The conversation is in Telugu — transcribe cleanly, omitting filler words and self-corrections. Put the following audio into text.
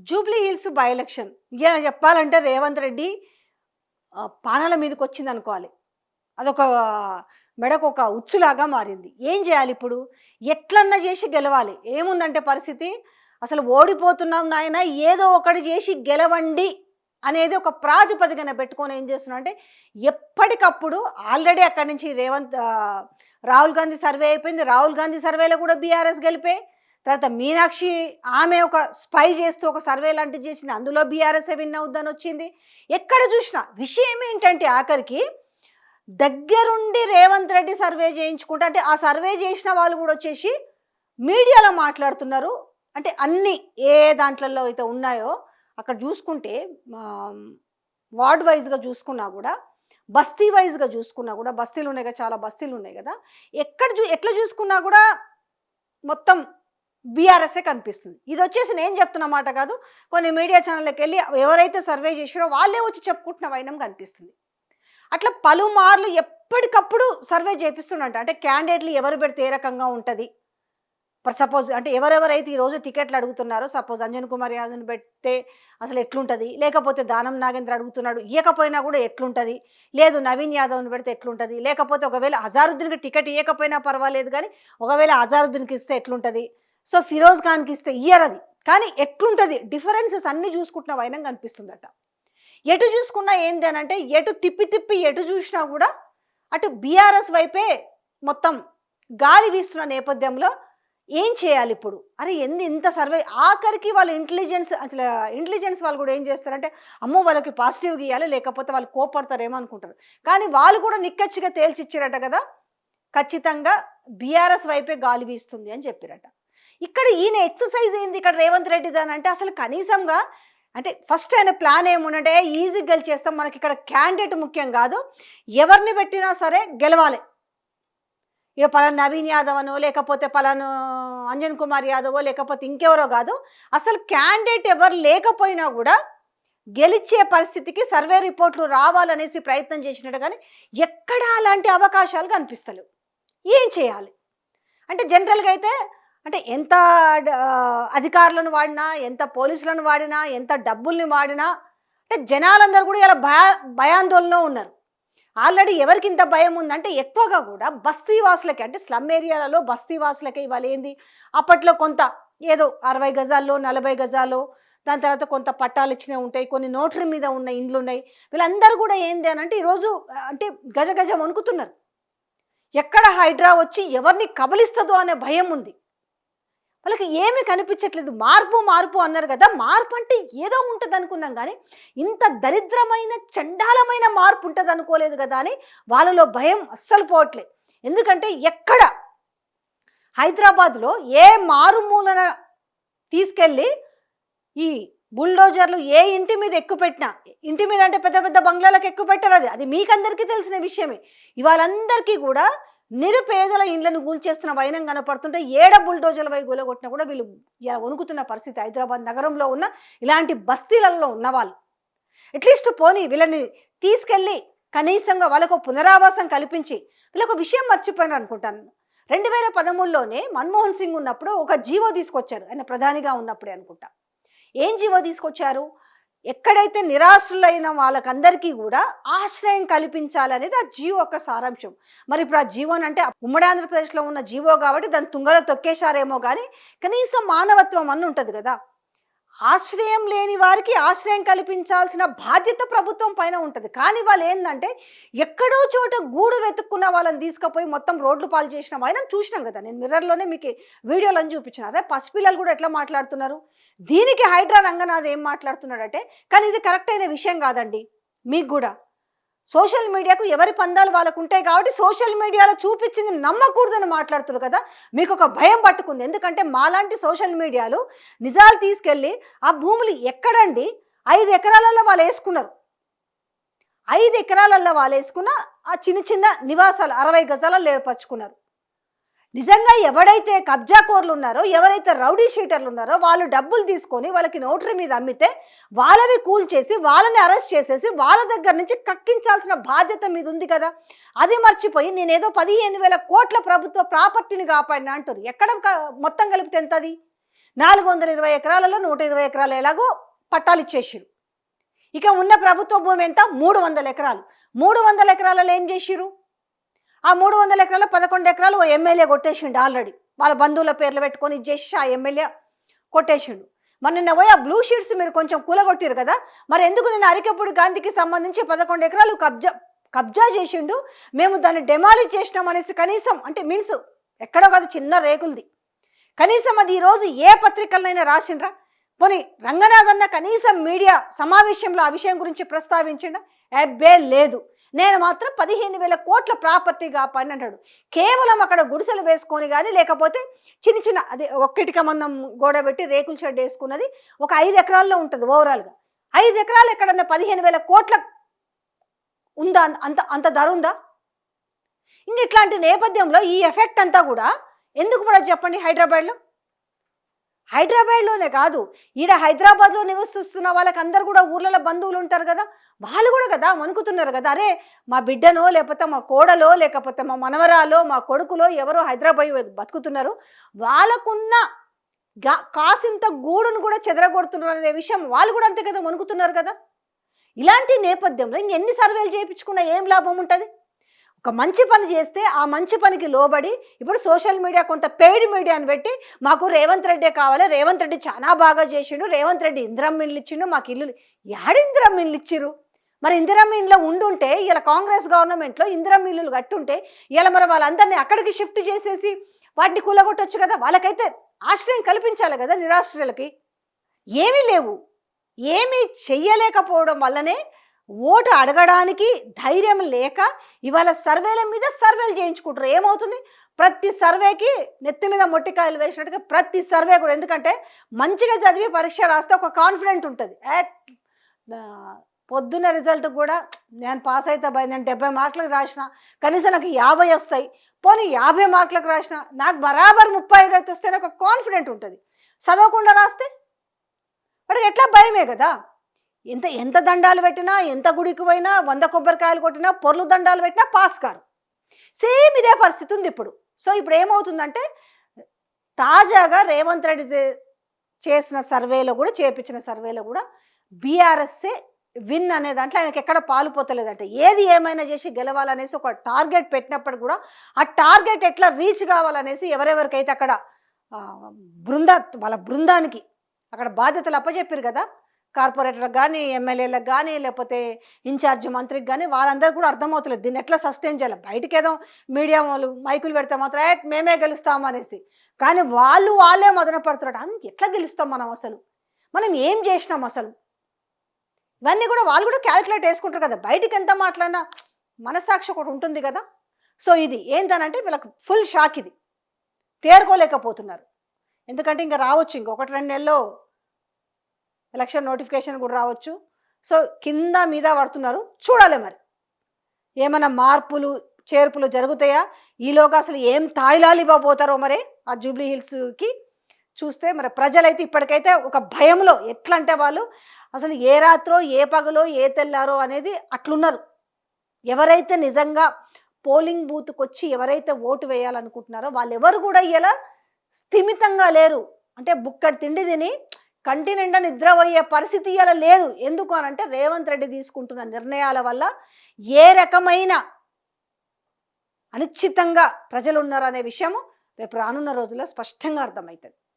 జూబ్లీ హిల్స్ బై ఎలక్షన్ ఇక చెప్పాలంటే రేవంత్ రెడ్డి పానాల మీదకి వచ్చింది అనుకోవాలి. అదొక మెడకు ఒక ఉచ్చులాగా మారింది. ఏం చేయాలి ఇప్పుడు? ఎట్లన్నా చేసి గెలవాలి. ఏముందంటే పరిస్థితి, అసలు ఓడిపోతున్నాం నాయన, ఏదో ఒకటి చేసి గెలవండి అనేది ఒక ప్రాతిపదికన పెట్టుకొని ఏం చేస్తున్నా అంటే ఎప్పటికప్పుడు ఆల్రెడీ అక్కడి నుంచి రాహుల్ గాంధీ సర్వే అయిపోయింది. రాహుల్ గాంధీ సర్వేలో కూడా బీఆర్ఎస్ గెలిపే. తర్వాత మీనాక్షి ఆమె ఒక స్పై చేస్తూ ఒక సర్వే లాంటిది చేసింది, అందులో బీఆర్ఎస్ విన్ అవుద్దని వచ్చింది. ఎక్కడ చూసినా విషయం ఏంటంటే ఆఖరికి దగ్గరుండి రేవంత్ రెడ్డి సర్వే చేయించుకుంటా అంటే ఆ సర్వే చేసిన వాళ్ళు కూడా వచ్చేసి మీడియాలో మాట్లాడుతున్నారు. అంటే అన్ని ఏ దాంట్లలో అయితే ఉన్నాయో అక్కడ చూసుకుంటే వార్డ్ వైజ్గా చూసుకున్నా కూడా, బస్తీ వైజ్గా చూసుకున్నా కూడా, బస్తీలు ఉన్నాయి కదా, చాలా బస్తీలు ఉన్నాయి కదా, ఎట్లా చూసుకున్నా కూడా మొత్తం బీఆర్ఎస్ఏ కనిపిస్తుంది. ఇది వచ్చేసి నేను చెప్తున్న మాట కాదు, కొన్ని మీడియా ఛానళ్ళకి వెళ్ళి ఎవరైతే సర్వే చేసారో వాళ్ళే వచ్చి చెప్పుకుంటున్న వైనం కనిపిస్తుంది. అట్లా పలుమార్లు ఎప్పటికప్పుడు సర్వే చేపిస్తుండంట. అంటే క్యాండిడేట్లు ఎవరు పెడితే ఏ రకంగా ఉంటుంది, ఫర్ సపోజ్ అంటే ఎవరెవరైతే ఈరోజు టికెట్లు అడుగుతున్నారో, సపోజ్ అంజన్ కుమార్ యాదవ్ని పెడితే అసలు ఎట్లుంటుంది, లేకపోతే దానం నాగేంద్ర అడుగుతున్నాడు ఇవ్వకపోయినా కూడా ఎట్లుంటుంది, లేదు నవీన్ యాదవ్ని పెడితే ఎట్లుంటుంది, లేకపోతే ఒకవేళ అజారుద్దీన్కి టికెట్ ఇవ్వకపోయినా పర్వాలేదు కానీ ఒకవేళ అజారుద్దీన్కి ఇస్తే ఎట్లుంటుంది, సో ఫిరోజ్ ఖాన్కి ఇస్తే ఇయ్యరది, కానీ ఎట్లుంటుంది డిఫరెన్సెస్ అన్నీ చూసుకుంటున్న వైనం కనిపిస్తుందట. ఎటు చూసుకున్నా ఏంది అని అంటే ఎటు తిప్పి ఎటు చూసినా కూడా అటు బీఆర్ఎస్ వైపే మొత్తం గాలి వీస్తున్న నేపథ్యంలో ఏం చేయాలి ఇప్పుడు? అరే ఇంత సర్వే, ఆఖరికి వాళ్ళ ఇంటెలిజెన్స్ వాళ్ళు కూడా ఏం చేస్తారంటే అమ్మో వాళ్ళకి పాజిటివ్గా ఇవ్వాలి లేకపోతే వాళ్ళు కోపడతారేమో అనుకుంటారు. కానీ వాళ్ళు కూడా నిక్కచ్చిగా తేల్చిచ్చారట కదా, ఖచ్చితంగా బీఆర్ఎస్ వైపే గాలి వీస్తుంది అని చెప్పారట. ఇక్కడ ఈయన ఎక్సర్సైజ్ ఏంది ఇక్కడ రేవంత్ రెడ్డి దాని అంటే అసలు కనీసంగా అంటే ఫస్ట్ ఆయన ప్లాన్ ఏముందంటే ఈజీగా గెలిచేస్తాం, మనకి ఇక్కడ క్యాండిడేట్ ముఖ్యం కాదు, ఎవరిని పెట్టినా సరే గెలవాలి. ఇక పలానా నవీన్ యాదవ్ అనో లేకపోతే పలానా అంజన్ కుమార్ యాదవో లేకపోతే ఇంకెవరో కాదు, అసలు క్యాండిడేట్ ఎవరు లేకపోయినా కూడా గెలిచే పరిస్థితికి సర్వే రిపోర్ట్లు రావాలనేసి ప్రయత్నం చేసినట్టు కానీ ఎక్కడా అలాంటి అవకాశాలు కనిపిస్తలేవు. ఏం చేయాలి అంటే జనరల్గా అయితే అంటే ఎంత అధికారులను వాడినా, ఎంత పోలీసులను వాడినా, ఎంత డబ్బుల్ని వాడినా అంటే జనాలందరూ కూడా ఇలా భయాందోళనలో ఉన్నారు. ఆల్రెడీ ఎవరికి ఇంత భయం ఉందంటే ఎక్కువగా కూడా బస్తీవాసులకి, అంటే స్లమ్ ఏరియాలలో బస్తీవాసులకి ఇవాళ ఏంది అప్పట్లో కొంత ఏదో 60 గజాల్లో 40 గజాల్లో, దాని తర్వాత కొంత పట్టాలు ఇచ్చినవి ఉంటాయి, కొన్ని నోటరీ మీద ఉన్న ఇండ్లు ఉన్నాయి. వీళ్ళందరూ కూడా ఏంది అని అంటే ఈరోజు అంటే గజ వణుకుతున్నారు. ఎక్కడ హైడ్రా వచ్చి ఎవరిని కబలిస్తుందో అనే భయం ఉంది. వాళ్ళకి ఏమీ కనిపించట్లేదు. మార్పు అన్నారు కదా, మార్పు అంటే ఏదో ఉంటుంది అనుకున్నాం కానీ ఇంత దరిద్రమైన చండాలమైన మార్పు ఉంటుంది అనుకోలేదు కదా అని వాళ్ళలో భయం అస్సలు పోవట్లేదు. ఎందుకంటే ఎక్కడ హైదరాబాద్లో ఏ మారుమూలన తీసుకెళ్ళి ఈ బుల్డోజర్లు ఏ ఇంటి మీద ఎక్కుపెట్టినా, ఇంటి మీద అంటే పెద్ద పెద్ద బంగ్లాలకు ఎక్కుపెట్టారు, అది మీకందరికీ తెలిసిన విషయమే. ఇవాళందరికీ కూడా నిరుపేదల ఇండ్లను కూల్చేస్తున్న వైనం కనపడుతుంటే ఏడ బుల్డోజర్ల వై గూలగొట్టినా కూడా వీళ్ళు ఇలా వణుకుతున్న పరిస్థితి. హైదరాబాద్ నగరంలో ఉన్న ఇలాంటి బస్తీలలో ఉన్న వాళ్ళు అట్లీస్ట్ పోనీ వీళ్ళని తీసుకెళ్ళి కనీసంగా వాళ్ళకు పునరావాసం కల్పించి, వీళ్ళకు విషయం మర్చిపోయినారు అనుకుంటాను. 2013లోనే మన్మోహన్ సింగ్ ఉన్నప్పుడు ఒక జీవో తీసుకొచ్చారు, ఆయన ప్రధానిగా ఉన్నప్పుడే అనుకుంటా. ఏం జీవో తీసుకొచ్చారు? ఎక్కడైతే నిరాశ్రులైన వాళ్ళకందరికీ కూడా ఆశ్రయం కల్పించాలనేది ఆ జీవో యొక్క సారాంశం. మరి ఇప్పుడు ఆ జీవోని అంటే ఉమ్మడి ఆంధ్రప్రదేశ్లో ఉన్న జీవో కాబట్టి దాన్ని తుంగలో తొక్కేశారేమో కానీ కనీసం మానవత్వం అని ఉంటుంది కదా. ఆశ్రయం లేని వారికి ఆశ్రయం కల్పించాల్సిన బాధ్యత ప్రభుత్వం పైన ఉంటుంది. కానీ వాళ్ళు ఏంటంటే ఎక్కడో చోట గూడు వెతుక్కున్న వాళ్ళని తీసుకుపోయి మొత్తం రోడ్లు పాలు చేసిన వైనం చూసినాం కదా. నేను మిర్రర్లోనే మీకు వీడియోలను చూపించిన. అదే పసిపిల్లలు కూడా ఎట్లా మాట్లాడుతున్నారు, దీనికి హైడ్రా రంగనాథ్ ఏం మాట్లాడుతున్నాడంటే, కానీ ఇది కరెక్ట్ అయిన విషయం కాదండి. మీకు కూడా సోషల్ మీడియాకు ఎవరి పందాలు వాళ్ళకు ఉంటాయి కాబట్టి సోషల్ మీడియాలో చూపించింది నమ్మకూడదని మాట్లాడుతున్నారు కదా. మీకు ఒక భయం పట్టుకుంది. ఎందుకంటే మాలాంటి సోషల్ మీడియాలు నిజాలు తీసుకెళ్ళి ఆ భూములు ఎక్కడండి 5 ఎకరాలలో వాళ్ళు వేసుకున్నారు. 5 ఎకరాలలో వాళ్ళు వేసుకున్న ఆ చిన్న నివాసాలు 60 గజాలలో ఏర్పరచుకున్నారు. నిజంగా ఎవరైతే కబ్జాకోర్లు ఉన్నారో, ఎవరైతే రౌడీ షీటర్లు ఉన్నారో వాళ్ళు డబ్బులు తీసుకొని వాళ్ళకి నోటరీ మీద అమ్మితే వాళ్ళవి కూల్చేసి వాళ్ళని అరెస్ట్ చేసేసి వాళ్ళ దగ్గర నుంచి కక్కించాల్సిన బాధ్యత మీద ఉంది కదా. అది మర్చిపోయి నేనేదో 15,000 కోట్ల ప్రభుత్వ ప్రాపర్టీని కాపాడినా అంటారు. ఎక్కడ మొత్తం కలిపితే ఎంతది? 420 ఎకరాలలో 120 ఎకరాలు ఎలాగో పట్టాలు ఇచ్చేసిరు. ఇక ఉన్న ప్రభుత్వ భూమి ఎంత? 300 ఎకరాలు. 300 ఎకరాలలో ఏం చేసిరు? ఆ 300 ఎకరాల 11 ఎకరాలు ఓ ఎమ్మెల్యే కొట్టేసిండు ఆల్రెడీ. వాళ్ళ బంధువుల పేర్లు పెట్టుకొని ఇచ్చేసి ఆ ఎమ్మెల్యే కొట్టేసిండు. మరి నిన్న పోయి ఆ బ్లూ షీట్స్ మీరు కొంచెం కూలగొట్టారు కదా, మరి ఎందుకు నిన్న అరికపూడి గాంధీకి సంబంధించి 11 ఎకరాలు కబ్జా చేసిండు, మేము దాన్ని డెమాలిష్ చేసినాం అనేసి కనీసం, అంటే మీన్స్ ఎక్కడో కాదు, చిన్న రేకులది, కనీసం అది ఈరోజు ఏ పత్రికలనైనా రాసిండ్రా? పోనీ రంగనాథ్ అన్న కనీసం మీడియా సమావేశంలో ఆ విషయం గురించి ప్రస్తావించిండా? అబ్బే లేదు. నేను మాత్రం 15,000 కోట్ల ప్రాపర్టీ కాపాడిని అంటాడు. కేవలం అక్కడ గుడిసెలు వేసుకొని కానీ, లేకపోతే చిన్న చిన్న అదే ఒక్కిటిక మందం గోడ పెట్టి రేకుల షెడ్ వేసుకున్నది ఒక 5 ఎకరాల్లో ఉంటుంది ఓవరాల్గా. 5 ఎకరాలు ఎక్కడన్నా 15,000 కోట్ల ఉందా? అంత అంత ధర ఉందా? ఇంక ఇట్లాంటి నేపథ్యంలో ఈ ఎఫెక్ట్ అంతా కూడా ఎందుకు పడదు చెప్పండి? హైదరాబాద్లోనే కాదు, ఈడ హైదరాబాద్లో నివసిస్తున్న వాళ్ళకి అందరు కూడా ఊర్లలో బంధువులు ఉంటారు కదా, వాళ్ళు కూడా కదా వణుకుతున్నారు కదా, అరే మా బిడ్డనో, లేకపోతే మా కోడలో, లేకపోతే మా మనవరాలో, మా కొడుకులో ఎవరో హైదరాబాద్ బతుకుతున్నారు, వాళ్ళకున్న కాసింత గూడును కూడా చెదరగొడుతున్నారు అనే విషయం వాళ్ళు కూడా అంతే కదా వణుకుతున్నారు కదా. ఇలాంటి నేపథ్యంలో ఇంకెన్ని సర్వేలు చేయించుకున్నా ఏం లాభం ఉంటుంది? ఒక మంచి పని చేస్తే ఆ మంచి పనికి లోబడి ఇప్పుడు సోషల్ మీడియా కొంత పెయిడ్ మీడియాని పెట్టి మాకు రేవంత్ రెడ్డే కావాలి, రేవంత్ రెడ్డి చాలా బాగా చేసిండు, రేవంత్ రెడ్డి ఇందిరమ్మ ఇండ్లు ఇచ్చిండు, మాకు ఇల్లు యాడ ఇందిరమ్మ ఇండ్లు ఇచ్చిరు? మరి ఇందిరమ్మ ఇండ్లో ఉండుంటే ఇలా కాంగ్రెస్ గవర్నమెంట్లో ఇందిరమ్మ ఇల్లులు కట్టుంటే ఇలా మరి వాళ్ళందరినీ అక్కడికి షిఫ్ట్ చేసేసి వాటిని కూలగొట్టొచ్చు కదా. వాళ్ళకైతే ఆశ్రయం కల్పించాలి కదా నిరాశ్రయులకి. ఏమీ లేవు. ఏమీ చెయ్యలేకపోవడం వల్లనే ఓటు అడగడానికి ధైర్యం లేక ఇవాళ సర్వేల మీద సర్వేలు చేయించుకుంటారు. ఏమవుతుంది? ప్రతి సర్వేకి నెత్తి మీద మొట్టికాయలు వేసినట్టుగా ప్రతి సర్వే కూడా, ఎందుకంటే మంచిగా చదివి పరీక్ష రాస్తే ఒక కాన్ఫిడెంట్ ఉంటుంది. పొద్దున్న రిజల్ట్ కూడా నేను పాస్ అయితే నేను 70 మార్కులకు రాసిన, కనీసం నాకు 50 వస్తాయి, పోనీ 50 మార్కులకు రాసిన నాకు బరాబర్ 35 అయితే వస్తే నాకు ఒక కాన్ఫిడెంట్ ఉంటుంది. చదవకుండా రాస్తే వాడికి ఎట్లా భయమే కదా. ఎంత దండాలు పెట్టినా, ఎంత గుడికి పోయినా, 100 కొబ్బరికాయలు కొట్టినా, పొర్లు దండాలు పెట్టినా పాస్ కారు. సేమ్ ఇదే పరిస్థితి ఉంది ఇప్పుడు. సో ఇప్పుడు ఏమవుతుందంటే తాజాగా రేవంత్ రెడ్డి చేసిన సర్వేలో కూడా, చేపించిన సర్వేలో కూడా బీఆర్ఎస్ఏ విన్ అనే దాంట్లో ఆయనకి ఎక్కడ పాలుపోతలేదంటే, ఏది ఏమైనా చేసి గెలవాలనేసి ఒక టార్గెట్ పెట్టినప్పుడు కూడా ఆ టార్గెట్ ఎట్లా రీచ్ కావాలనేసి ఎవరెవరికైతే అక్కడ వాళ్ళ బృందానికి అక్కడ బాధ్యతలు అప్పచెప్పారు కదా, కార్పొరేటర్లకు కానీ, ఎమ్మెల్యేలకు కానీ, లేకపోతే ఇన్ఛార్జ్ మంత్రికి కానీ, వాళ్ళందరూ కూడా అర్థమవుతలేదు దీన్ని ఎట్లా సస్టైన్ చేయాలి. బయటకి ఏదో మీడియా వాళ్ళు మైకులు పెడితే మాత్రం మేమే గెలుస్తాము అనేసి, కానీ వాళ్ళే మదన పడుతున్నాడు. ఎట్లా గెలుస్తాం మనం? అసలు మనం ఏం చేసినాం అసలు? ఇవన్నీ కూడా వాళ్ళు కూడా క్యాలిక్యులేట్ వేసుకుంటారు కదా. బయటికి ఎంత మాట్లాడినా మనస్సాక్షి ఒకటి ఉంటుంది కదా. సో ఇది ఏంటనంటే వీళ్ళకి ఫుల్ షాక్, ఇది తేరుకోలేకపోతున్నారు. ఎందుకంటే ఇంకా రావచ్చు, ఇంకొకటి 2 నెలల్లో ఎలక్షన్ నోటిఫికేషన్ కూడా రావచ్చు. సో కింద మీద పడుతున్నారు. చూడాలి మరి ఏమైనా మార్పులు చేర్పులు జరుగుతాయా, ఈలోగా అసలు ఏం తాయిలాలు ఇవ్వబోతారో మరి ఆ జూబ్లీ హిల్స్కి చూస్తే. మరి ప్రజలైతే ఇప్పటికైతే ఒక భయంలో, ఎట్లా అంటే వాళ్ళు అసలు ఏ రాత్రో ఏ పగలో ఏ తెల్లారో అనేది అట్లున్నారు. ఎవరైతే నిజంగా పోలింగ్ బూత్కి వచ్చి ఎవరైతే ఓటు వేయాలనుకుంటున్నారో వాళ్ళెవరు కూడా ఇలా స్థిమితంగా లేరు. అంటే బుక్కడి తిండి తిని కంటి నిండా నిద్రపోయే పరిస్థితి ఇలా లేదు. ఎందుకు అనంటే రేవంత్ రెడ్డి తీసుకుంటున్న నిర్ణయాల వల్ల ఏ రకమైన అనిశ్చితంగా ప్రజలు ఉన్నారనే విషయము రేపు రానున్న రోజుల్లో స్పష్టంగా అర్థమవుతుంది.